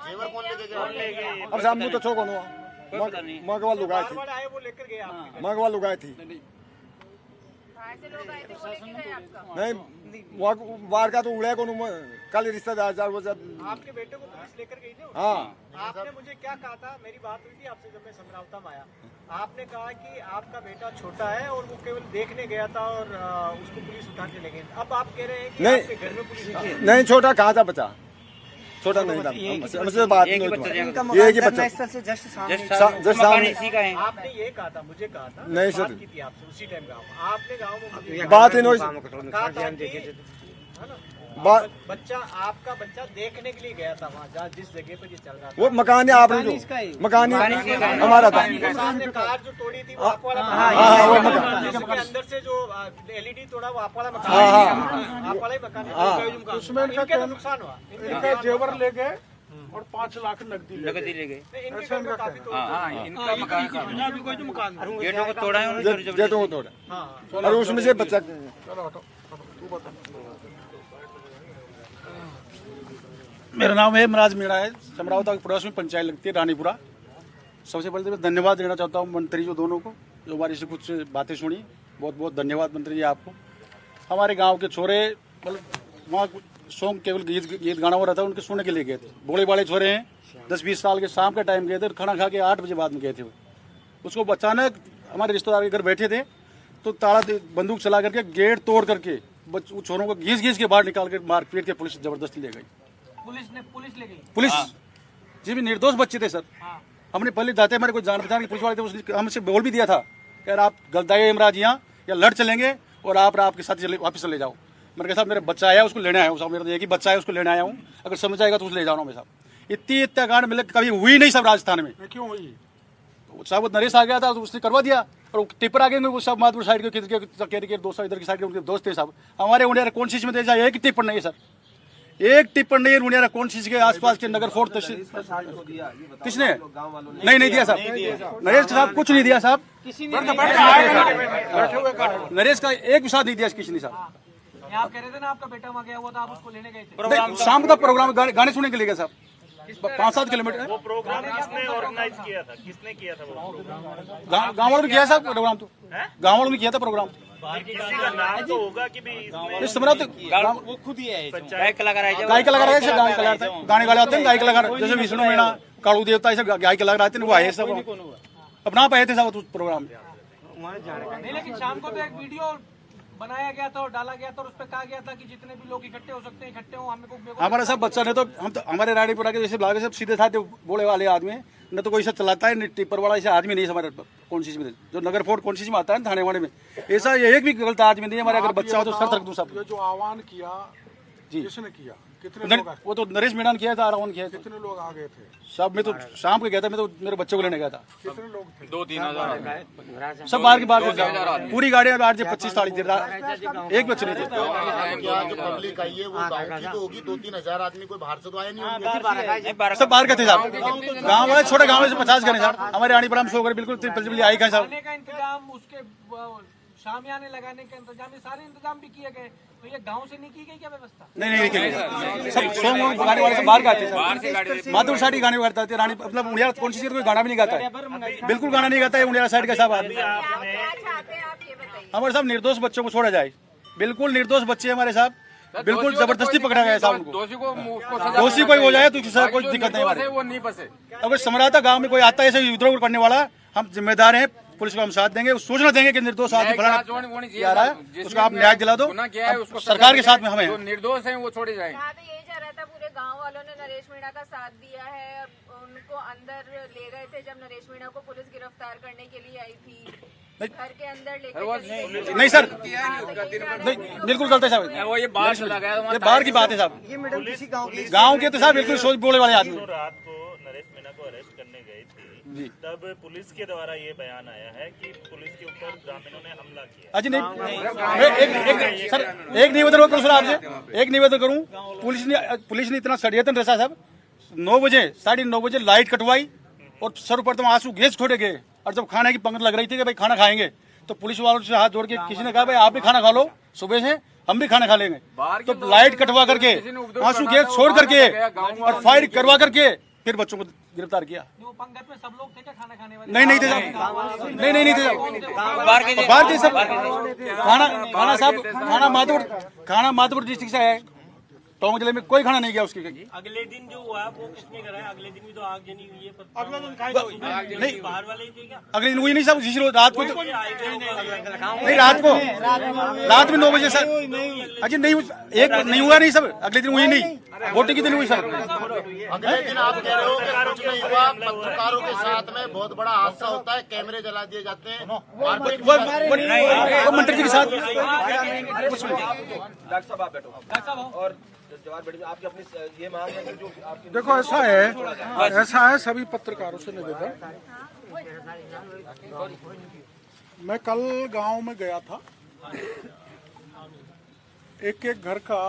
अब साहब मुँह तो छो कौन हुआ मगवा लुगाई थी मगवा लुगाई थी नहीं बाहर का तो उड़े को कल रिश्तेदार आपके बेटे को पुलिस लेकर गई थी। हाँ आपने मुझे क्या कहा था, मेरी बात हुई थी आपसे जब मैं समरावता में आया, आपने कहा कि आपका बेटा छोटा है और वो केवल देखने गया था और उसको पुलिस उठा के ले गई। अब आप कह रहे हैं कि आपके घर में पुलिस नहीं छोटा कहाँ था बच्चा, छोटा नहीं था मुझसे बात नहीं हुई। ये बच्चा जस्ट सामने आपने ये कहा था, मुझे कहा था, नहीं सर की थी आपसे उसी टाइम गाँव आपने गाँव में बात ही नहीं बात बच्चा आपका बच्चा देखने के लिए गया था वहाँ जहाँ जिस जगह पर ये चल रहा था। वो मकान है आपने जो मकान हमारा था सामने कार जो तोड़ी थी वो आप वाला वो मकान जिसके अंदर से जो एलईडी तोड़ा वो आप वाला मकान आप वाला ही मकान है। उसमें इनका क्या नुकसान हुआ? इनका जेवर ले गए और 5 लाख नकदी ले गए। इनका मकान गेटों को तोड़ा है, जेटों को तोड़ा और उसमें से बच्चा मेरा नाम है मराज मीणा है, समरावता पड़ोस में पंचायत लगती है रानीपुरा। सबसे पहले तो मैं धन्यवाद देना चाहता हूँ मंत्री जो दोनों को, जो हमारी से कुछ बातें सुनी। बहुत बहुत धन्यवाद मंत्री जी आपको। हमारे गांव के छोरे मतलब वहाँ सॉन्ग केवल गीत गाना हो रहा था, उनके सुनने के लिए गए थे। बड़े बड़े छोरे हैं, 10-20 साल के, शाम के टाइम गए थे, खाना खा के 8 बजे बाद में गए थे। उसको अचानक हमारे रिश्तेदार के घर बैठे थे तो ताला बंदूक चला करके गेट तोड़ करके छोरों को घीस के बाहर निकाल कर मार पीट के पुलिस जबरदस्ती ले गई। पुलिस ले गई। पुलिस जी भी निर्दोष बच्चे थे सर। हमने पहले जाते हमारे कोई जान पहचान के पुलिस वाले थे, उसने हमसे बोल भी दिया था कि यार आप गलताई इमराज यहाँ या लड़ चलेंगे और आपके साथ वापस चले जाओ। मैंने कहा साहब मेरा बच्चा आया उसको लेने आया हूँ, मेरा एक ही बच्चा है उसको लेने आया हूँ, अगर समझ आएगा तो उसे ले जाना। मैं साहब इतनी हत्याकांड मिले कभी हुई नहीं सब राजस्थान में। क्यों हुई? साहब वो नरेश आ गया था तो उसने करवा दिया और टिप्पर आ गए वो सब माधपुर साइड के 200 इधर की साइड के उनके दोस्त थे साहब। हमारे उन्हें कौन चीज में दे जाए, एक टिप्पर नहीं है सर, एक टिप्पण नहीं है। उन्हें कौन चीज के आसपास के नगर फोर्ट किसने नहीं दिया साहब, नरेश साहब कुछ नहीं दिया साहब, नरेश का एक भी साथ नहीं दिया किसी ने साहब। आप कह रहे थे ना आपका बेटा वहाँ गया हुआ था, आप उसको लेने गए थे। शाम का प्रोग्राम गाने सुनने के लिए गया साहब, 5-7 किलोमीटर। वो प्रोग्राम किसने ऑर्गेनाइज किया था, किसने किया था वो प्रोग्राम? गाँव वालों ने किया साहब प्रोग्राम, तो गाँव वालों ने किया था प्रोग्राम। किसी का नाम तो होगा कि भी इसमें वो खुद ही है गायक कलाकार है, गायक कलाकार है, गाने वाले आते हैं गायक कलाकार, जैसे विष्णु मीणा, कालू देवता, ये सब गायक कलाकार आते हैं, वो आए सब अपना पाए थे साहब प्रोग्राम। नहीं लेकिन शाम को तो एक वीडियो बनाया गया था और डाला गया था और उस पर कहा गया था कि जितने भी लोग इकट्ठे हो सकते हैं इकट्ठे हो। हमारा सब बच्चा ने तो हम तो हमारे रानीपुरा के जैसे लागे सब सीधे साधे बोले वाले आदमी, न तो कोई ऐसा चलाता है, न टिप्पर वाला ऐसा आदमी नहीं है हमारे कौन चीज में, जो नगर फोर्ट कौन चीज में आता है थाने वाले में, ऐसा एक भी गलत आदमी नहीं है हमारे। अगर बच्चा हो तो सर रख दूं सब। जो आह्वान किया जी किसने किया, कितने लोग वो तो नरेश मीणा ने किया था, आह्वान किया। कितने लोग आ गए थे? सब मैं तो शाम को गया था, मैं तो मेरे बच्चे को लेने गया था। कितने लोग थे? 2-3 हज़ार सब बाहर की बाहर पूरी गाड़ियां 8-25 ताड़ी थी, एक बच्चे नहीं थे। जो पब्लिक आई है वो गाँव की तो होगी, 2-3 हजार आदमी कोई बाहर से तो आया नहीं होंगे। सब बाहर के थे साहब, गाँव वाले छोटे गाँव से 50 गए साहब। हमारे रानीपुरा में सो कर बिल्कुल आई गए साहब। का इंतजाम, उसके शामियाने लगाने के इंतजाम, ये सारे इंतजाम भी किए गए, तो ये गांव से नहीं की गई क्या व्यवस्था? नहीं सब सॉन्ग गाने वाले सब बाहर गाते हैं, माधुर साइड गाने गाते थे। रानी मतलब उड़िया कौन सी कोई गाना भी नहीं गाता है, बिल्कुल गाना नहीं गाता है उड़िया साइड का साहब आदमी। हमारे साहब निर्दोष बच्चों को छोड़ा जाए, बिल्कुल निर्दोष बच्चे हमारे साहब, बिल्कुल जबरदस्ती पकड़ा गया साहब उनको। दोषी कोई हो जाए तो कोई दिक्कत नहीं हमारे। अगर समरावता गाँव में कोई आता है ऐसे विद्रोह करने वाला, हम जिम्मेदार हैं, पुलिस को हम साथ देंगे, सूचना देंगे कि निर्दोष आदमी फलाना आ रहा है, उसको आप न्याय दिला दो। सरकार के साथ में हमें निर्दोष है वो छोड़े जाए। यही जा रहा था, पूरे गांव वालों ने नरेश मीणा का साथ दिया है, उनको अंदर ले गए थे जब नरेश मीणा को पुलिस गिरफ्तार करने के लिए आई थी, घर के अंदर लेकर नहीं सर, नहीं बिल्कुल गलत है साहब, वो ये बाहर चला गया, ये बाहर की बात है साहब। ये मैडम किसी गाँव के तो साहब बिल्कुल सोच बोले वाले आदमी। रात को नरेश मीणा को अरेस्ट करने गई थी जी, तब पुलिस के द्वारा ये बयान आया है कि पुलिस के ऊपर ग्रामीणों ने हमला किया। अजी नहीं सर, एक निवेदन करूँ सर आपसे, एक निवेदन करूँ, पुलिस ने इतना षड्यंत्र रचा साहब, 9 बजे 9:30 बजे लाइट कटवाई और सर्वप्रथम आंसू गैस छोड़े गए, और जब खाने की पंक्ति लग रही थी कि भाई खाना खाएंगे, तो पुलिस वालों से हाथ जोड़ के किसी ने कहा भाई आप भी खाना खा लो, सुबह से हम भी खाना खा लेंगे। तो लाइट कटवा करके आंसू गैस छोड़ करके और फायर करवा करके फिर बच्चों को गिरफ्तार किया। वो पंगत में सब लोग थे क्या खाना खाने वाले? नहीं थे साहब, नहीं थे साहब, बाहर के सब खाना माधोपुर डिस्ट्रिक्ट से है, टोंक जिले में कोई खाना नहीं गया उसके। अगले दिन जो हुआ वो किसने कराया? अगले दिन भी तो आग जनी हुई है, अगले दिन खाई नहीं, बाहर वाले ही थे क्या? अगले दिन हुई नहीं साहब, जिस रोज रात को नहीं, रात में 9 बजे सर। अजी नहीं, एक नहीं हुआ नहीं सब, अगले दिन हुई नहीं, वोटिंग के दिन हुई सर। अगले दिन आप कह रहे हो कि कुछ नहीं हुआ, पत्रकारों के साथ में बहुत बड़ा हादसा होता है, कैमरे जला दिए जाते हैं, वो मंत्री जी के साथ। डॉक्टर साहब आप बैठो और जवाब बैठो। आपकी अपनी ये मांग है कि जो आपकी देखो ऐसा है सभी पत्रकारों से निवेदन। मैं कल गांव में गया था, एक एक घर का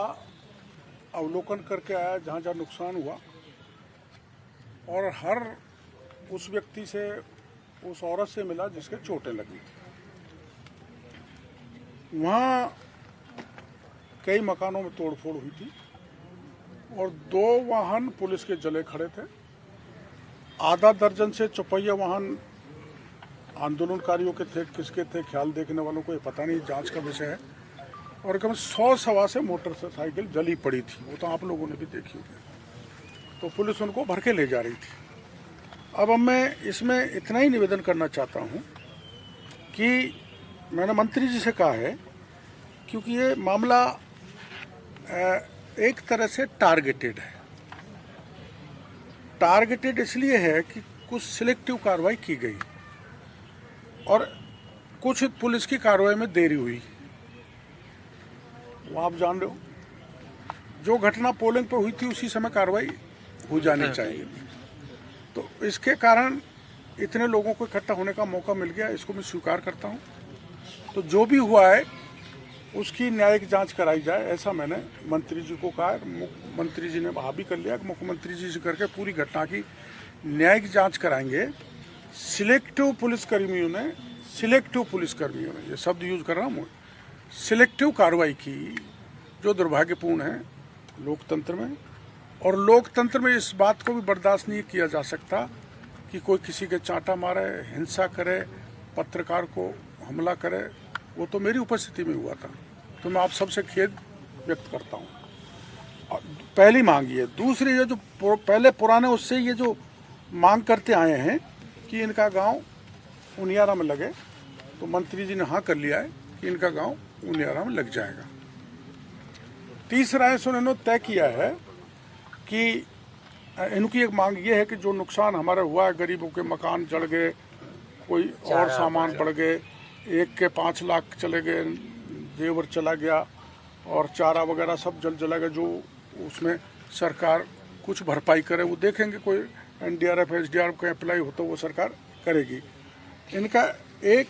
अवलोकन करके आया जहां जहां नुकसान हुआ, और हर उस व्यक्ति से, उस औरत से मिला जिसके चोटें लगी थी। वहां कई मकानों में तोड़फोड़ हुई थी और 2 वाहन पुलिस के जले खड़े थे। आधा दर्जन से चौपहिया वाहन आंदोलनकारियों के थे, किसके थे ख्याल देखने वालों को ये पता नहीं, जांच का विषय है। और कम 100 सवा से मोटरसाइकिल जली पड़ी थी, वो तो आप लोगों ने भी देखी होगी। तो पुलिस उनको भर के ले जा रही थी। अब मैं इसमें इतना ही निवेदन करना चाहता हूँ कि मैंने मंत्री जी से कहा है, क्योंकि ये मामला एक तरह से टारगेटेड है। टारगेटेड इसलिए है कि कुछ सिलेक्टिव कार्रवाई की गई और कुछ पुलिस की कार्रवाई में देरी हुई। वो आप जान रहे हो, जो घटना पोलिंग पर हुई थी उसी समय कार्रवाई हो जानी चाहिए। तो इसके कारण इतने लोगों को इकट्ठा होने का मौका मिल गया, इसको मैं स्वीकार करता हूँ। तो जो भी हुआ है उसकी न्यायिक जांच कराई जाए, ऐसा मैंने मंत्री जी को कहा है। मंत्री जी ने वहाँ भी कर लिया कि मुख्यमंत्री जी से करके पूरी घटना की न्यायिक जांच कराएंगे। सिलेक्टिव पुलिसकर्मियों ने, ये शब्द यूज कर रहा हूँ, सिलेक्टिव कार्रवाई की, जो दुर्भाग्यपूर्ण है लोकतंत्र में। और लोकतंत्र में इस बात को भी बर्दाश्त नहीं किया जा सकता कि कोई किसी के चांटा मारे, हिंसा करे, पत्रकार को हमला करे। वो तो मेरी उपस्थिति में हुआ था, तो मैं आप सबसे खेद व्यक्त करता हूँ। पहली मांग ये। दूसरी, ये जो पहले पुराने उससे ये जो मांग करते आए हैं कि इनका गांव उनियारा में लगे, तो मंत्री जी ने हाँ कर लिया है कि इनका गांव उनियारा में लग जाएगा। तीसरा है, इन्होंने तय किया है कि इनकी एक मांग ये है कि जो नुकसान हमारा हुआ है, गरीबों के मकान जल गए, कोई और सामान बढ़ गए, एक के 5 लाख चले गए, जेवर चला गया और चारा वगैरह सब जला गया, जो उसमें सरकार कुछ भरपाई करे वो देखेंगे। कोई NDRF SDRF का अप्लाई हो तो वो सरकार करेगी। इनका एक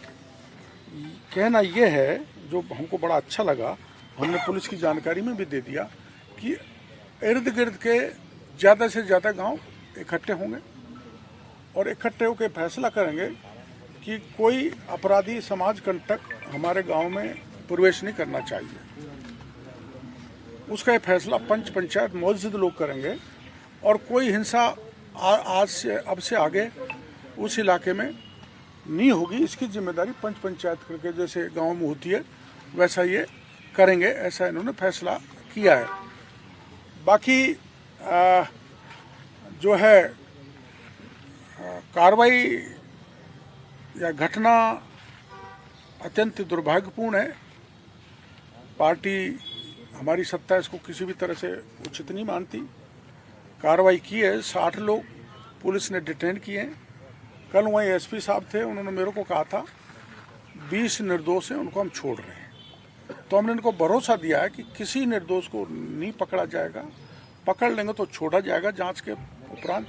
कहना ये है, जो हमको बड़ा अच्छा लगा, हमने पुलिस की जानकारी में भी दे दिया कि इर्द गिर्द के ज़्यादा से ज़्यादा गांव इकट्ठे होंगे और इकट्ठे होकर फैसला करेंगे कि कोई अपराधी समाज कंटक हमारे गांव में प्रवेश नहीं करना चाहिए। उसका ये फैसला पंच पंचायत मौजूद लोग करेंगे और कोई हिंसा आज से अब से आगे उस इलाके में नहीं होगी। इसकी जिम्मेदारी पंच पंचायत करके जैसे गांव में होती है वैसा ये करेंगे, ऐसा इन्होंने फैसला किया है। बाकी जो है कार्रवाई या घटना अत्यंत दुर्भाग्यपूर्ण है। पार्टी, हमारी सत्ता इसको किसी भी तरह से उचित नहीं मानती। कार्रवाई की है, 60 लोग पुलिस ने डिटेन किए हैं। कल वहीं SP साहब थे, उन्होंने मेरे को कहा था 20 निर्दोष हैं, उनको हम छोड़ रहे हैं। तो हमने इनको भरोसा दिया है कि किसी निर्दोष को नहीं पकड़ा जाएगा, पकड़ लेंगे तो छोड़ा जाएगा जांच के उपरांत।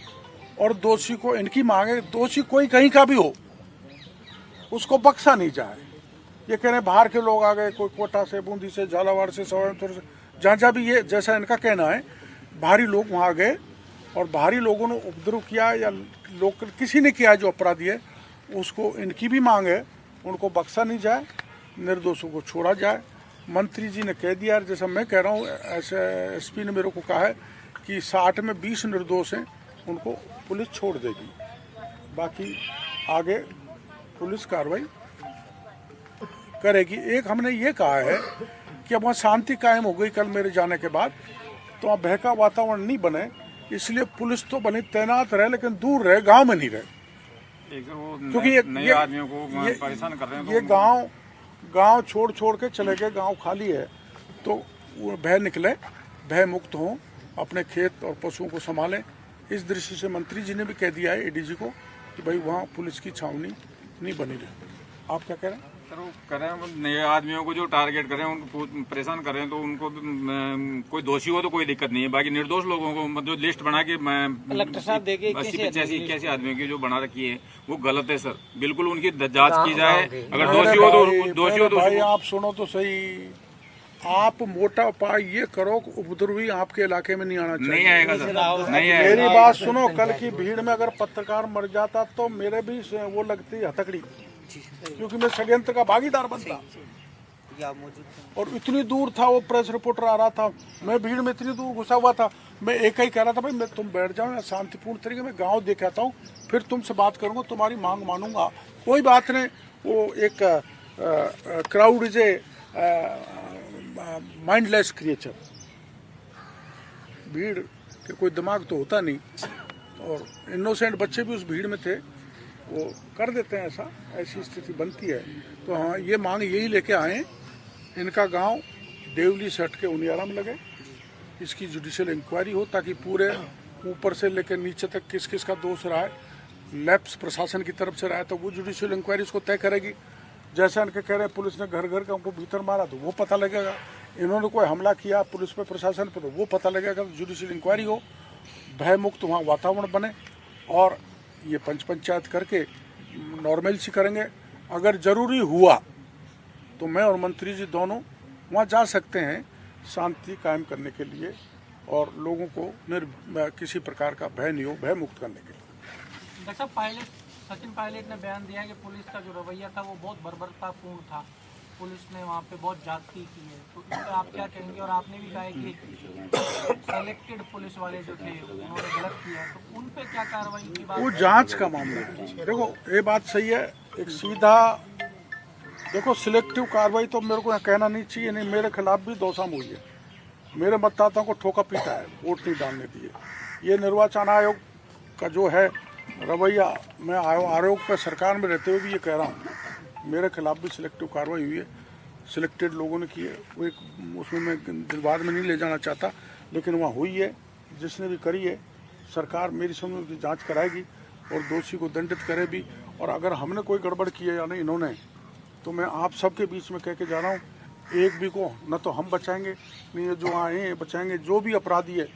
और दोषी को, इनकी मांग है, दोषी कोई कहीं का भी हो उसको बख्शा नहीं जाए। ये कह रहे हैं बाहर के लोग आ गए, कोई कोटा से, बूंदी से, झालावाड़ से, सवाईमाधोपुर से, जहाँ जहाँ भी ये, जैसा इनका कहना है, बाहरी लोग वहाँ गए और बाहरी लोगों ने उपद्रव किया या लोग किसी ने किया जो अपराधी है, उसको, इनकी भी मांग है, उनको बख्शा नहीं जाए, निर्दोषों को छोड़ा जाए। मंत्री जी ने कह दिया, जैसा मैं कह रहा हूँ, ऐसे SP ने मेरे को कहा है कि 60 में 20 निर्दोष हैं, उनको पुलिस छोड़ देगी। बाकी आगे पुलिस कार्रवाई करेगी। एक हमने ये कहा है कि अब वहाँ शांति कायम हो गई कल मेरे जाने के बाद, तो वहाँ बहका वातावरण नहीं बने, इसलिए पुलिस तो बनी तैनात रहे, लेकिन दूर रहे, गांव में नहीं रहे। क्योंकि नए आदमियों को परेशान कर रहे हैं। ये गांव छोड़ के चले गए, गांव खाली है, तो वो भय निकले, भय मुक्त हों, अपने खेत और पशुओं को संभालें। इस दृष्टि से मंत्री जी ने भी कह दिया है एडीजी को कि भाई वहाँ पुलिस की छावनी नहीं बनी रहे। आप क्या कह रहे हैं? सर वो कर रहे हैं नए आदमियों को जो टारगेट कर रहे हैं, उनको परेशान कर रहे हैं, तो उनको कोई दोषी हो तो कोई दिक्कत नहीं है। बाकी निर्दोष लोगों को जो लिस्ट बना के 80-85 आदमियों की जो बना रखी है वो गलत है सर। बिल्कुल उनकी जांच की जाए, अगर दोषी हो तो भाई आप सुनो तो सही, आप मोटा उपाय ये करो कि उपद्रवी आपके इलाके में नहीं आना चाहिए। नहीं आएगा सर, नहीं आएगा। मेरी बात सुनो, कल की भीड़ में अगर पत्रकार मर जाता तो मेरे भी वो लगती हथकड़ी, क्योंकि मैं षड्यंत्र का भागीदार बनता। और इतनी दूर था वो प्रेस रिपोर्टर आ रहा था, मैं भीड़ में इतनी दूर घुसा हुआ था, मैं एक ही कह रहा था भाई मैं तुम बैठ जाओ, शांतिपूर्ण तरीके में गांव देख आता हूँ, फिर तुमसे बात करूंगा, तुम्हारी मांग मानूंगा, कोई बात नहीं। वो एक crowd is a mindless creature, भीड़ के कोई दिमाग तो होता नहीं, और इनोसेंट बच्चे भी उस भीड़ में थे, वो कर देते हैं ऐसा, ऐसी स्थिति बनती है। तो हाँ, ये मांग यही लेके आए, इनका गांव देवली से हट के उनियारा में लगे, इसकी जुडिशियल इंक्वायरी हो, ताकि पूरे ऊपर से लेकर नीचे तक किस किस का दोष रहा है, लैप्स प्रशासन की तरफ से रहा है तो वो जुडिशियल इंक्वायरी इसको तय करेगी। जैसे इनके कह रहे हैं पुलिस ने घर घर का उनको भीतर मारा तो वो पता लगेगा, इन्होंने कोई हमला किया पुलिस पे प्रशासन पे तो वो पता लगेगा। जुडिशियल इंक्वायरी हो, भय मुक्त वहाँ वातावरण बने, और ये पंचायत करके नॉर्मल सी करेंगे। अगर ज़रूरी हुआ तो मैं और मंत्री जी दोनों वहाँ जा सकते हैं शांति कायम करने के लिए, और लोगों को किसी प्रकार का भय नहीं हो, भय मुक्त करने के लिए। डॉक्टर साहब, सचिन पायलट ने बयान दिया है कि पुलिस का जो रवैया था वो बहुत बर्बरतापूर्ण था, पुलिस ने वहाँ पे बहुत ज्यादती की है, तो इस पर आप क्या कहेंगे? और आपने भी कहा है कि सेलेक्टेड पुलिस वाले जो थे उन्होंने गलत किया, तो उन पे क्या कार्रवाई की बात? वो जांच का मामला है। देखो ये बात सही है, एक सीधा देखो सिलेक्टिव कार्रवाई तो मेरे को यहाँ कहना नहीं चाहिए, नहीं मेरे खिलाफ भी दोषाम हुई है, मेरे मतदाताओं को ठोका पीटा है, वोट नहीं डालने दिए। ये निर्वाचन आयोग का जो है रवैया, मैं आयोग पर सरकार में रहते हुए भी ये कह रहा हूँ, मेरे खिलाफ भी सिलेक्टिव कार्रवाई हुई है, सिलेक्टेड लोगों ने की है। वो एक उसमें मैं दिलवाद में नहीं ले जाना चाहता, लेकिन वहाँ हुई है, जिसने भी करी है सरकार मेरी समझ उसकी जांच कराएगी और दोषी को दंडित करे भी। और अगर हमने कोई गड़बड़ की है या नहीं इन्होंने, तो मैं आप सबके बीच में कह के जा रहा हूँ, एक भी को न तो हम बचाएंगे, नहीं ये जो आए हैं बचाएंगे। जो भी अपराधी है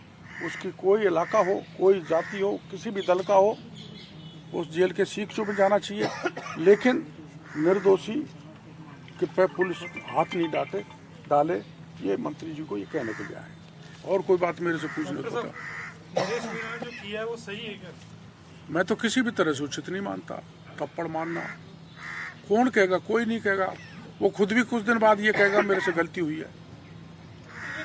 उसकी कोई इलाका हो, कोई जाति हो, किसी भी दल का हो, उस जेल के सीख चुप जाना चाहिए, लेकिन निर्दोषी के पे पुलिस हाथ नहीं डाले। ये मंत्री जी को ये कहने के लिए आए, और कोई बात मेरे से पूछने को था। नरेश मीणा ने जो किया है वो सही है क्या? मैं तो किसी भी तरह से उचित नहीं मानता। थप्पड़ मारना कौन कहेगा? कोई नहीं कहेगा। वो खुद भी कुछ दिन बाद ये कहेगा मेरे से गलती हुई है।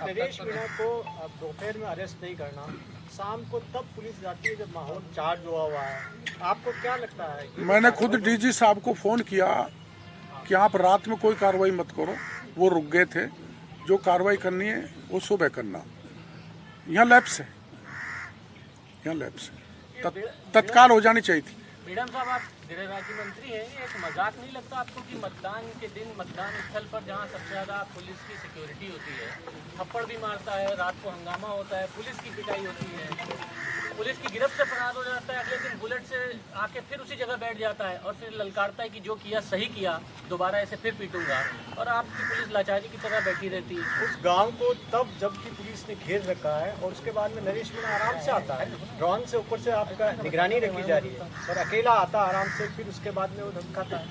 नरेश मीणा को दोपहर में अरेस्ट नहीं करना, शाम को तब पुलिस जाती है जब माहौल चार्ज हुआ है, आपको क्या लगता है? मैंने खुद डीजी साहब को फोन किया कि आप रात में कोई कार्रवाई मत करो, वो रुक गए थे। जो कार्रवाई करनी है वो सुबह करना। यहाँ लैप्स है, यहाँ लैप्स है, तत्काल हो जानी चाहिए थी। मैडम साहब, आप गृह राज्य मंत्री हैं, एक मजाक नहीं लगता आपको कि मतदान के दिन मतदान स्थल पर जहां सबसे ज्यादा पुलिस की सिक्योरिटी होती है, थप्पड़ भी मारता है, रात को हंगामा होता है, पुलिस की पिटाई होती है, पुलिस की गिरफ्त से फरार हो जाता है, अगले दिन बुलेट से आके फिर उसी जगह बैठ जाता है और फिर ललकारता है कि जो किया सही किया, दोबारा ऐसे फिर पीटूंगा, और आपकी पुलिस लाचारी की तरह बैठी रहती है। उस गांव को तब जबकि पुलिस ने घेर रखा है, और उसके बाद में नरेश मीणा आराम से आता है, ड्रोन से ऊपर से आपका निगरानी रखी जा रही है, और अकेला आता आराम से, फिर उसके बाद में वो धमकाता है।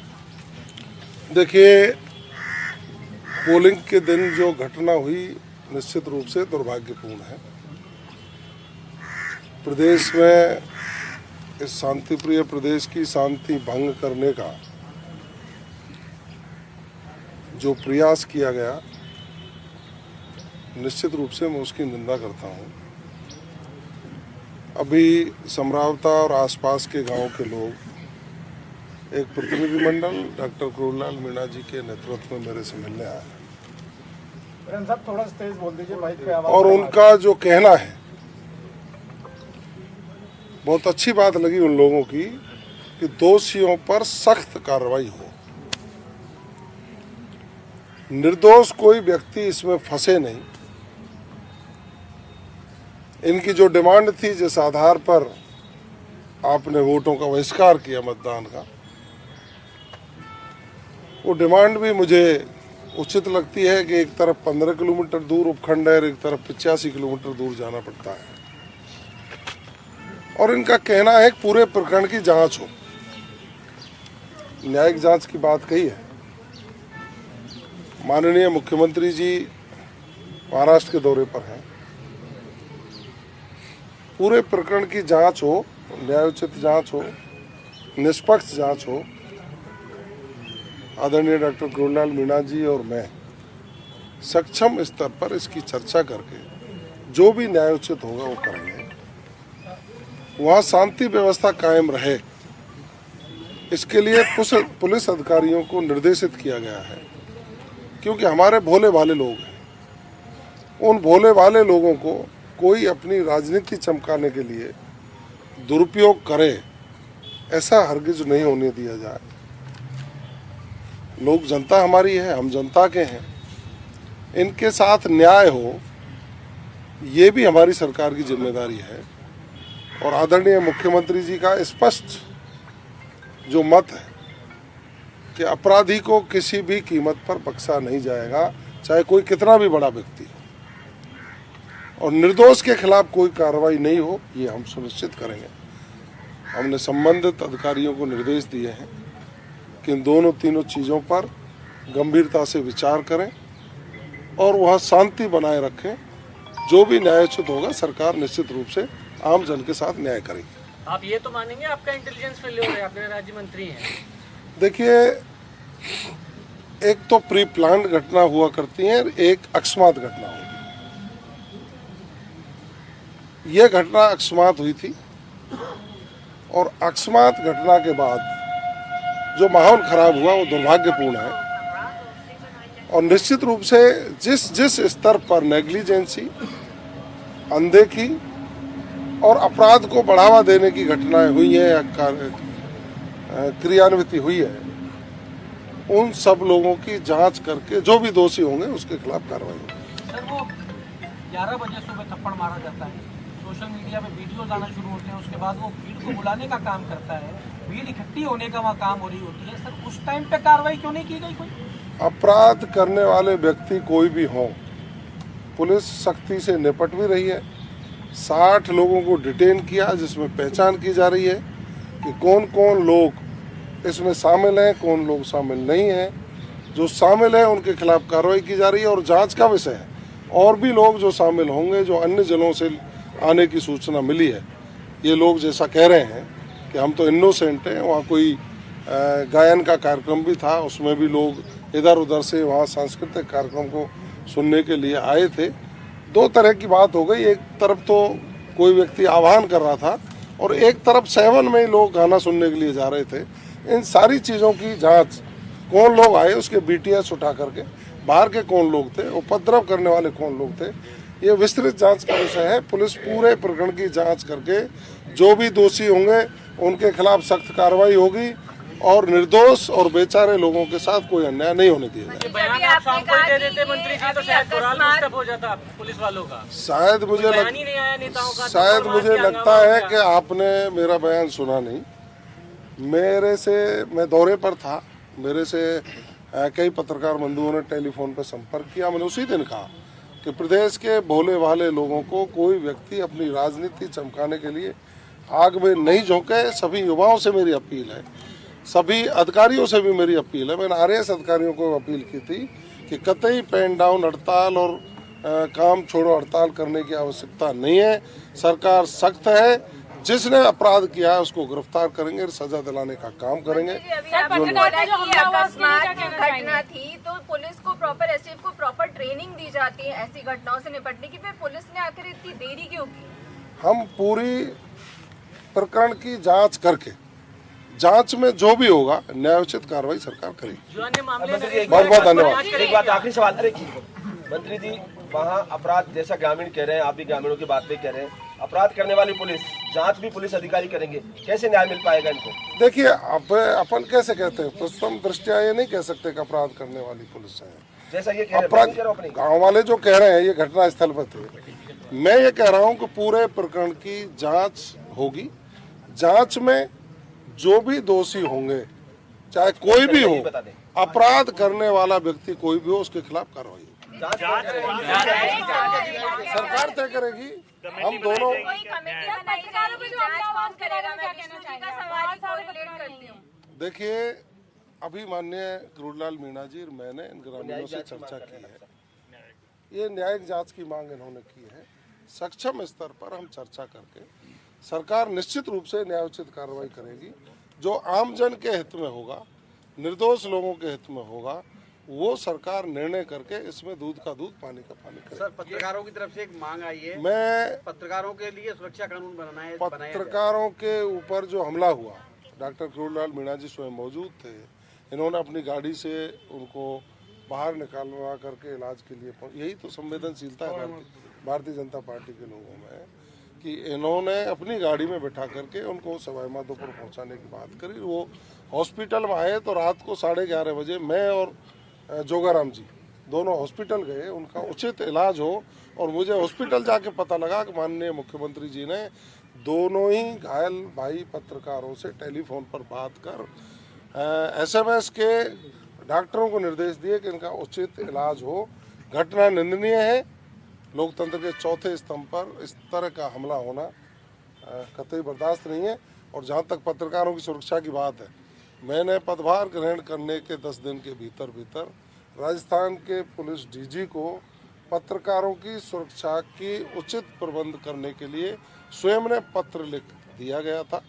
देखिए, पोलिंग के दिन जो घटना हुई निश्चित रूप से दुर्भाग्यपूर्ण है। प्रदेश में इस शांतिप्रिय प्रदेश की शांति भंग करने का जो प्रयास किया गया, निश्चित रूप से मैं उसकी निंदा करता हूं। अभी समरावता और आसपास के गांव के लोग एक प्रतिनिधिमंडल डॉक्टर क्रोलाल मीणा जी के नेतृत्व में मेरे से मिलने आया साहब थोड़ा तेज बोल दीजिए माइक पे आवाज। और उनका जो कहना है, बहुत अच्छी बात लगी उन लोगों की कि दोषियों पर सख्त कार्रवाई हो, निर्दोष कोई व्यक्ति इसमें फंसे नहीं। इनकी जो डिमांड थी, जिस आधार पर आपने वोटों का बहिष्कार किया मतदान का, वो डिमांड भी मुझे उचित लगती है कि एक तरफ 15 किलोमीटर दूर उपखंड है और एक तरफ 85 किलोमीटर दूर जाना पड़ता है। और इनका कहना है कि पूरे प्रकरण की जांच हो, न्यायिक जांच की बात कही है। माननीय मुख्यमंत्री जी महाराष्ट्र के दौरे पर हैं, पूरे प्रकरण की जांच हो, न्यायोचित जांच हो, निष्पक्ष जांच हो। आदरणीय डॉक्टर क्रोलाल मीणा जी और मैं सक्षम स्तर पर इसकी चर्चा करके जो भी न्यायोचित होगा वो करेंगे। वहाँ शांति व्यवस्था कायम रहे, इसके लिए पुलिस अधिकारियों को निर्देशित किया गया है, क्योंकि हमारे भोले भाले लोग हैं। उन भोले भाले लोगों को कोई अपनी राजनीति चमकाने के लिए दुरुपयोग करे, ऐसा हरगिज नहीं होने दिया जाए। लोग जनता हमारी है, हम जनता के हैं, इनके साथ न्याय हो, ये भी हमारी सरकार की जिम्मेदारी है। और आदरणीय मुख्यमंत्री जी का स्पष्ट जो मत है कि अपराधी को किसी भी कीमत पर बख्शा नहीं जाएगा, चाहे कोई कितना भी बड़ा व्यक्ति हो, और निर्दोष के खिलाफ कोई कार्रवाई नहीं हो, ये हम सुनिश्चित करेंगे। हमने संबंधित अधिकारियों को निर्देश दिए हैं कि इन तीनों चीज़ों पर गंभीरता से विचार करें और वहाँ शांति बनाए रखें। जो भी न्यायोचित होगा सरकार निश्चित रूप से आम जन के साथ न्याय करेगी। आप ये तो मानेंगे आपका इंटेलिजेंस फेल्योर है, आपके राज्य मंत्री हैं। देखिए, एक तो प्री प्लान्ड घटना हुआ करती है, एक अकस्मात घटना होगी। ये घटना अकस्मात हुई थी और अकस्मात घटना के बाद जो माहौल खराब हुआ वो दुर्भाग्यपूर्ण है। और निश्चित रूप से जिस स्तर पर नेग्लिजेंसी, अनदेखी और अपराध को बढ़ावा देने की घटनाएं हुई हैं या क्रियान्वित हुई है, उन सब लोगों की जांच करके जो भी दोषी होंगे उसके खिलाफ कार्रवाई होगी। सर, वो 11 बजे सुबह थप्पड़ मारा जाता है, सोशल मीडिया में वीडियोज आना शुरू होते हैं, उसके बाद वो भीड़ को बुलाने का काम करता है, भीड़ इकट्ठी होने का वहाँ काम हो रही होती है। सर, उस टाइम पे कार्रवाई क्यों नहीं की गई? कोई अपराध करने वाले व्यक्ति कोई भी हो, पुलिस सख्ती से निपट भी रही है। 60 लोगों को डिटेन किया, जिसमें पहचान की जा रही है कि कौन कौन लोग इसमें शामिल हैं, कौन लोग शामिल नहीं हैं। जो शामिल हैं उनके खिलाफ कार्रवाई की जा रही है और जांच का विषय है। और भी लोग जो शामिल होंगे, जो अन्य जिलों से आने की सूचना मिली है, ये लोग जैसा कह रहे हैं कि हम तो इनोसेंट हैं, वहाँ कोई गायन का कार्यक्रम भी था, उसमें भी लोग इधर उधर से वहाँ सांस्कृतिक कार्यक्रम को सुनने के लिए आए थे। दो तरह की बात हो गई, एक तरफ तो कोई व्यक्ति आह्वान कर रहा था और एक तरफ 7 में लोग गाना सुनने के लिए जा रहे थे। इन सारी चीज़ों की जांच, कौन लोग आए उसके BTS उठा करके, बाहर के कौन लोग थे, उपद्रव करने वाले कौन लोग थे, ये विस्तृत जांच का विषय है। पुलिस पूरे प्रकरण की जांच करके जो भी दोषी होंगे उनके खिलाफ सख्त कार्रवाई होगी और निर्दोष और बेचारे लोगों के साथ कोई अन्याय नहीं होने दिया जाएगा। बयान आप शाम को दे देते मंत्री जी, तो शायद मोराल बूस्टअप हो जाता पुलिस वालों का। शायद मुझे लगता है कि आपने मेरा बयान सुना नहीं। मैं दौरे पर था, मेरे से कई पत्रकार बंधुओं ने टेलीफोन पर संपर्क किया। मैंने उसी दिन कहा कि प्रदेश के भोले भाले लोगों को कोई व्यक्ति अपनी राजनीति चमकाने के लिए आग में नहीं झोंके। सभी युवाओं से मेरी अपील है, सभी अधिकारियों से भी मेरी अपील है। मैंने RAS अधिकारियों को अपील की थी कि कतई पेन डाउन हड़ताल और काम छोड़ो हड़ताल करने की आवश्यकता नहीं है। सरकार सख्त है, जिसने अपराध किया है उसको गिरफ्तार करेंगे, सजा दिलाने का काम करेंगे। अकस्मात घटना थी तो पुलिस को प्रॉपर, STF को प्रॉपर ट्रेनिंग दी जाती है ऐसी घटनाओं से निपटने की, फिर पुलिस ने आखिर इतनी देरी क्यों की? हम पूरी प्रकरण की जांच करके जांच में जो भी होगा न्यायोचित कार्रवाई सरकार करेगी। बहुत बहुत धन्यवाद। एक बात आखिरी सवाल, अरे मंत्री जी, वहाँ अपराध जैसा ग्रामीण कह रहे हैं, आप भी ग्रामीणों की बात भी कह रहे हैं, अपराध करने वाली पुलिस, जांच भी पुलिस अधिकारी करेंगे, कैसे न्याय मिल पाएगा इनको? देखिए, अपन कैसे कहते हैं, प्रथम दृष्टया ये नहीं कह सकते कि अपराध करने वाली पुलिस है। जैसा ये कह रहे अपराध गाँव वाले जो कह रहे हैं, ये घटना स्थल पर थे। मैं ये कह रहा हूँ कि पूरे प्रकरण की जांच होगी, जांच में जो भी दोषी होंगे, चाहे कोई भी हो, अपराध करने वाला व्यक्ति कोई भी हो, उसके खिलाफ कार्रवाई होगी। सरकार तय करेगी। हम दोनों देखिए, अभी माननीय करोड़ीलाल मीणा जी और मैंने इन ग्रामीणों से चर्चा की है। ये न्यायिक जांच की मांग इन्होंने की है। सक्षम स्तर पर हम चर्चा करके सरकार निश्चित रूप से न्यायोचित कार्रवाई करेगी। जो आम जन के हित में होगा, निर्दोष लोगों के हित में होगा, वो सरकार निर्णय करके इसमें दूध का दूध पानी का पानी करे। सर, पत्रकारों की तरफ से एक मांग आई है, मैं पत्रकारों के लिए सुरक्षा कानून बनाना है। पत्रकारों के ऊपर जो हमला हुआ, डॉक्टर करोड़ीलाल मीणा जी स्वयं मौजूद थे। इन्होंने अपनी गाड़ी से उनको बाहर निकालवा करके इलाज के लिए, यही तो संवेदनशीलता है भारतीय जनता पार्टी के लोगों में, कि इन्होंने अपनी गाड़ी में बैठा करके उनको सवाई माधोपुर पहुंचाने की बात करी। वो हॉस्पिटल में आए तो रात को 11:30 बजे मैं और जोगाराम जी दोनों हॉस्पिटल गए, उनका उचित इलाज हो। और मुझे हॉस्पिटल जाके पता लगा कि माननीय मुख्यमंत्री जी ने दोनों ही घायल भाई पत्रकारों से टेलीफोन पर बात कर SMS के डॉक्टरों को निर्देश दिए कि इनका उचित इलाज हो। घटना निंदनीय है। लोकतंत्र के चौथे स्तंभ पर इस तरह का हमला होना कतई बर्दाश्त नहीं है। और जहाँ तक पत्रकारों की सुरक्षा की बात है, मैंने पदभार ग्रहण करने के 10 दिन के भीतर राजस्थान के पुलिस DG को पत्रकारों की सुरक्षा की उचित प्रबंध करने के लिए स्वयं ने पत्र लिख दिया गया था,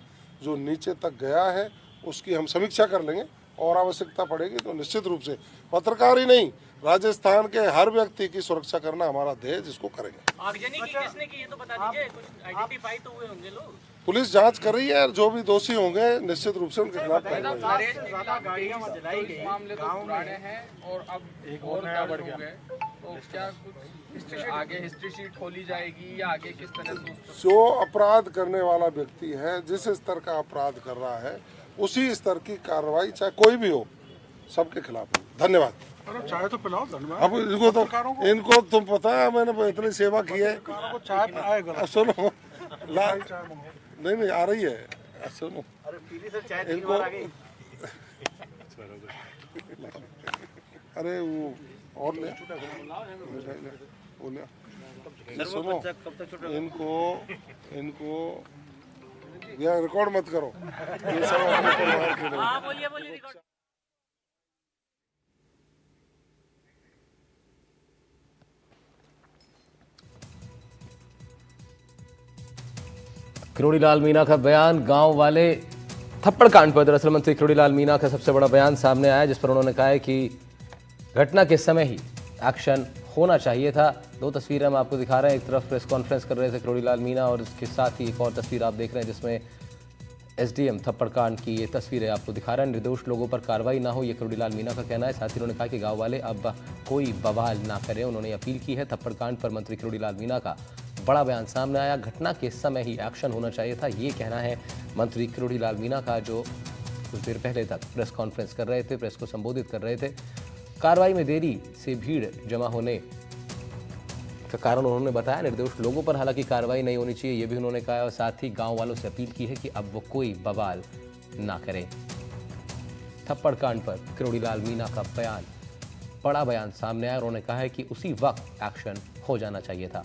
जो नीचे तक गया है। उसकी हम समीक्षा कर लेंगे और आवश्यकता पड़ेगी तो निश्चित रूप से पत्रकार ही नहीं, राजस्थान के हर व्यक्ति की सुरक्षा करना हमारा ध्येय, जिसको करेंगे। आगजनी की किसने की ये तो बता दीजिए, कुछ आइडेंटिफाई तो हुए होंगे लोग। पुलिस जांच कर रही है और जो भी दोषी होंगे निश्चित रूप से उनके खिलाफ कार्रवाई। मामले तो पुराने हैं और अब एक और क्या बढ़ गया, तो क्या कुछ आगे हिस्ट्री शीट खोली जाएगी या आगे किस तरह से? जो अपराध करने वाला व्यक्ति है, जिस स्तर का अपराध कर रहा है, उसी स्तर की कार्रवाई चाहे कोई भी हो, सबके खिलाफ हो। धन्यवाद। चाय तो पिलाओ। धन्यवाद। अब इनको तुम पता है, मैंने इतनी सेवा की है। सुनो, नहीं आ रही है, सुनो इनको। अरे वो और ले, सुनो इनको यहाँ रिकॉर्ड मत करो। ये सब अपने परिवार के लोग। करोड़ीलाल मीणा का बयान, गांव वाले थप्पड़ कांड पर दरअसल मंत्री करोड़ीलाल मीणा का सबसे बड़ा बयान सामने आया, जिस पर उन्होंने कहा है कि घटना के समय ही एक्शन होना चाहिए था। 2 तस्वीरें हम आपको दिखा रहे हैं। एक तरफ प्रेस कॉन्फ्रेंस कर रहे थे करोड़ीलाल मीणा और इसके साथ ही एक और तस्वीर आप देख रहे हैं जिसमें SDM थप्पड़ कांड की ये तस्वीरें आपको दिखा रहे हैं। निर्दोष लोगों पर कार्रवाई ना हो, ये करोड़ीलाल मीणा का कहना है। साथ ही उन्होंने कहा कि गाँव वाले अब कोई बवाल ना करें। उन्होंने अपील की है। थप्पड़ कांड पर मंत्री करोड़ीलाल मीणा का बड़ा बयान सामने आया। घटना के समय ही एक्शन होना चाहिए था, ये कहना है मंत्री करोड़ीलाल मीणा का, जो कुछ देर पहले तक प्रेस कॉन्फ्रेंस कर रहे थे, प्रेस को संबोधित कर रहे थे। कार्रवाई में देरी से भीड़ जमा होने का कारण उन्होंने बताया। निर्दोष लोगों पर हालांकि कार्रवाई नहीं होनी चाहिए, ये भी उन्होंने कहा। और साथ ही गांव वालों से अपील की है कि अब वो कोई बवाल ना करें। थप्पड़ कांड पर करोड़ीलाल मीणा का बयान, बड़ा बयान सामने आया। उन्होंने कहा है कि उसी वक्त एक्शन हो जाना चाहिए था।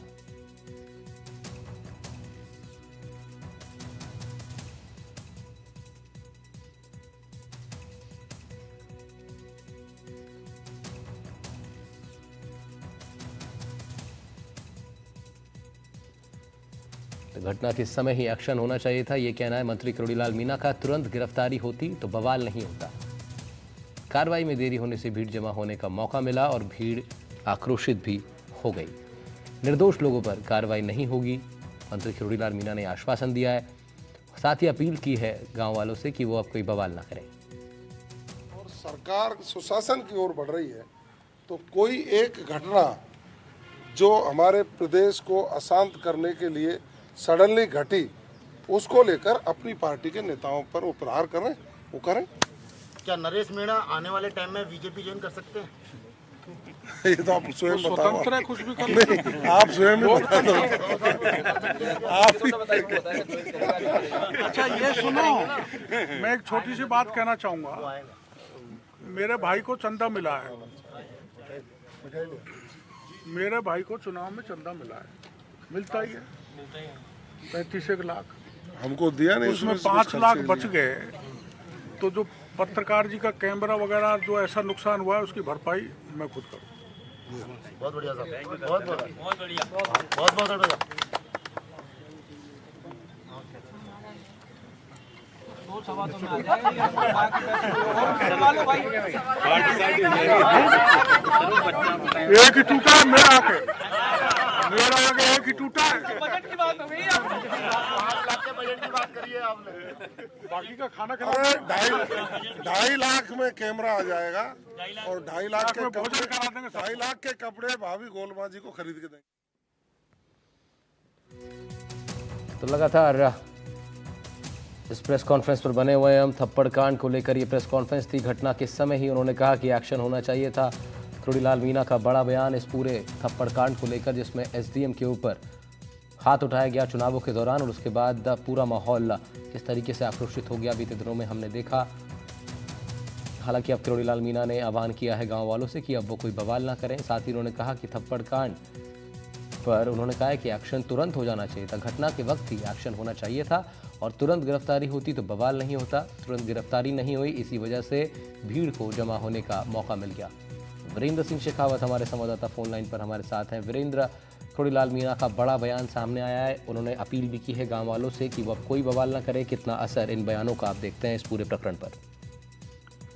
घटना के समय ही एक्शन होना चाहिए था, यह कहना है मंत्री करोड़ीलाल मीणा का। तुरंत गिरफ्तारी होती तो बवाल नहीं होता। कार्रवाई में देरी होने से भीड़ जमा होने का मौका मिला और भीड़ आक्रोशित भी हो गई। निर्दोष लोगों पर कार्रवाई नहीं होगी, मंत्री खिरोड़ीलाल मीणा ने आश्वासन दिया है, साथ ही अपील की है गांव वालों से कि वो अब कोई बवाल ना करें। और सरकार सुशासन की ओर बढ़ रही है, तो कोई एक घटना जो हमारे प्रदेश को अशांत करने के लिए सडनली घटी, उसको लेकर अपनी पार्टी के नेताओं पर वो प्रहार करें, वो करें। क्या नरेश मीणा आने वाले टाइम में बीजेपी ज्वाइन कर सकते हैं? ये तो आप स्वयं बताओ। स्वतंत्र है, कुछ भी कर नहीं, आप स्वयं ही बता दो। आप अच्छा ये सुनो, मैं एक छोटी सी बात कहना चाहूंगा। मेरे भाई को चंदा मिला है, मेरे भाई को चुनाव में चंदा मिला है, मिलता ही है 35 लाख, हमको दिया नहीं, उसमें 5 लाख बच गए। तो जो पत्रकार जी का कैमरा वगैरह जो ऐसा नुकसान हुआ है, उसकी भरपाई मैं खुद करूँ। बहुत बढ़िया साहब, बहुत बढ़िया, बहुत बहुत बढ़िया। एक ही टूटा है मेरा आके एक ही टूटा है। बजट की बात हो गई, 5 लाख के बजट की बात करिए आपने, बाकी का खाना अरे 2.5 लाख में कैमरा आ जाएगा और 2.5 लाख के भोजन करा देंगे। 2.5 लाख के कपड़े भाभी गोलमा जी को खरीद के देंगे। तो लगातार इस प्रेस कॉन्फ्रेंस पर बने हुए हम। थप्पड़ कांड को लेकर ये प्रेस कॉन्फ्रेंस थी। घटना के समय ही उन्होंने कहा कि एक्शन होना चाहिए था। खिरोड़ीलाल मीणा का बड़ा बयान इस पूरे थप्पड़ कांड को लेकर, जिसमें एसडीएम के ऊपर हाथ उठाया गया चुनावों के दौरान, और उसके बाद पूरा माहौल किस तरीके से आक्रोशित हो गया बीते दिनों में हमने देखा। हालांकि अब खिरोड़ीलाल मीणा ने आह्वान किया है गाँव वालों से कि अब वो कोई बवाल ना करें। साथ ही उन्होंने कहा कि थप्पड़ कांड पर उन्होंने कहा है कि एक्शन तुरंत हो जाना चाहिए था, घटना के वक्त ही एक्शन होना चाहिए था और तुरंत गिरफ्तारी होती तो बवाल नहीं होता। तुरंत गिरफ्तारी नहीं हुई, इसी वजह से भीड़ को जमा होने का मौका मिल गया। वीरेंद्र सिंह शेखावत हमारे संवाददाता फोन लाइन पर हमारे साथ हैं। वीरेंद्र, खिरोड़ीलाल मीणा का बड़ा बयान सामने आया है, उन्होंने अपील भी की है गाँव वालों से कि वो अब कोई बवाल न करे। कितना असर इन बयानों का आप देखते हैं इस पूरे प्रकरण पर?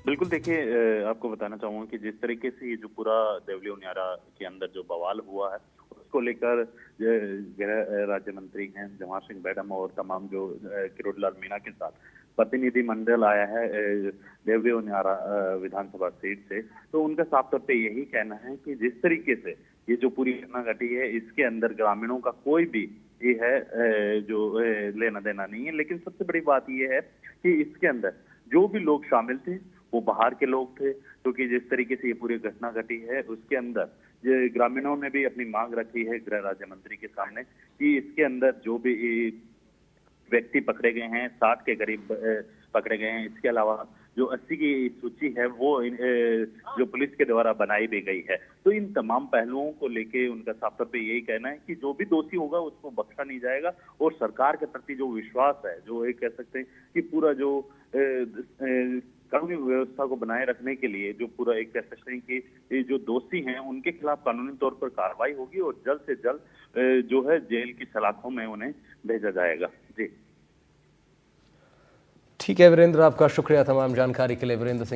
बिल्कुल, देखिए आपको बताना चाहूंगा कि जिस तरीके से ये जो पूरा देवली उनियारा के अंदर जो बवाल हुआ है, उसको लेकर गृह राज्य मंत्री हैं जवाहर सिंह मैडम और तमाम जो खिरोड़ीलाल मीणा के साथ प्रतिनिधिमंडल आया है देवली उनियारा विधानसभा सीट से, तो उनका साफ तौर पे यही कहना है कि जिस तरीके से ये जो पूरी घटना घटी है, इसके अंदर ग्रामीणों का कोई भी ये है जो लेना देना नहीं है। लेकिन सबसे बड़ी बात ये है कि इसके अंदर जो भी लोग शामिल थे वो बाहर के लोग थे, क्योंकि जिस तरीके से ये पूरी घटना घटी है उसके अंदर ग्रामीणों ने भी अपनी मांग रखी है गृह राज्य मंत्री के सामने कि इसके अंदर जो भी व्यक्ति पकड़े गए हैं 60 के करीब पकड़े गए हैं। इसके अलावा जो 80 की सूची है वो जो पुलिस के द्वारा बनाई भी गई है। तो इन तमाम पहलुओं को लेके उनका साफ तौर पे यही कहना है कि जो भी दोषी होगा उसको बख्शा नहीं जाएगा और सरकार के प्रति जो विश्वास है, जो एक कह सकते हैं कि पूरा जो कानूनी व्यवस्था को बनाए रखने के लिए जो पूरा एक कह सकते हैं कि जो दोषी हैं उनके खिलाफ कानूनी तौर पर कार्रवाई होगी और जल्द से जल्द जो है जेल की सलाखों में उन्हें भेजा जाएगा। जी ठीक है वीरेंद्र, आपका शुक्रिया तमाम जानकारी के लिए। वीरेंद्र सिंह